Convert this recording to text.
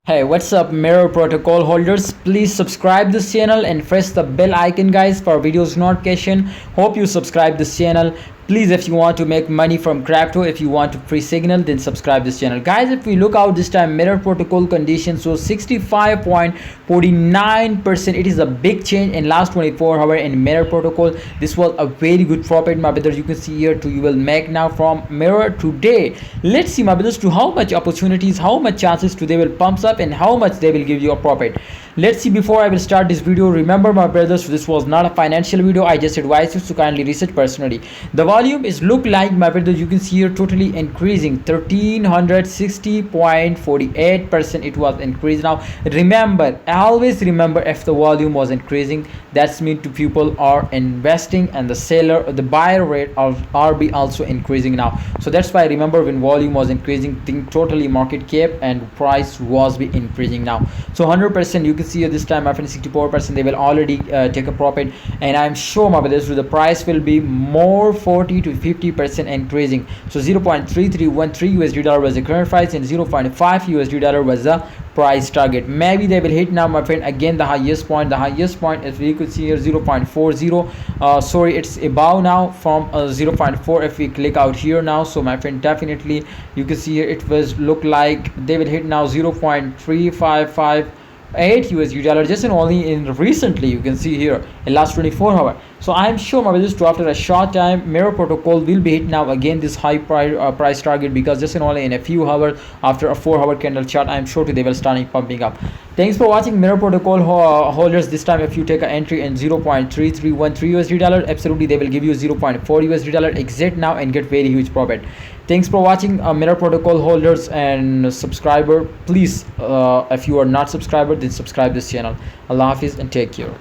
Hey, what's up, MIR protocol holders? Please subscribe this channel and press the bell icon, guys, for videos notification. Hope you subscribe this channel. Please, if you want to make money from crypto, if you want to free signal, then subscribe this channel, guys. If we look out this time, MIR protocol condition, so 65.49%. It is a big change in last 24 hours in MIR protocol. This was a very good profit, my brothers. You can see here too, you will make now from MIR today. Let's see, my brothers, to how much opportunities, how much chances today will pumps up and how much they will give you a profit. Let's see. Before I will start this video, remember, my brothers, this was not a financial video. I just advise you to kindly research personally. The volume is look like, my brothers, you can see here totally increasing 1360.48%. it was increased. Now remember, always remember, if the volume was increasing, that's mean to people are investing and the seller, the buyer rate of RB also increasing now. So that's why remember, when volume was increasing, think totally market cap and price was be increasing now. So 100%, you can see here this time, my friend, 64% they will already take a profit, and I'm sure, my brothers, the price will be more 40 to 50% increasing. So 0.3313 USD dollar was the current price and 0.5 USD dollar was the price target. Maybe they will hit now, my friend, again the highest point. The highest point, as we could see here, 0.40. Sorry, it's above now from 0.4. if we click out here now, so my friend, definitely you can see here it was look like they will hit now 0.355 USD dollar just in only in recently, you can see here in last 24 hours. So I'm sure, my brothers, to after a short time, MIR protocol will be hit now again this high price target, because just in only in a few hours after a 4-hour candle chart, I'm sure they will start pumping up. Thanks for watching, MIR protocol holders. This time, if you take an entry in 0.3313 USD dollar, absolutely they will give you 0.4 USD dollar. Exit now and get very huge profit. Thanks for watching, MIR protocol holders and subscriber. Please, if you are not subscriber, then subscribe this channel. Allah Hafiz and take care.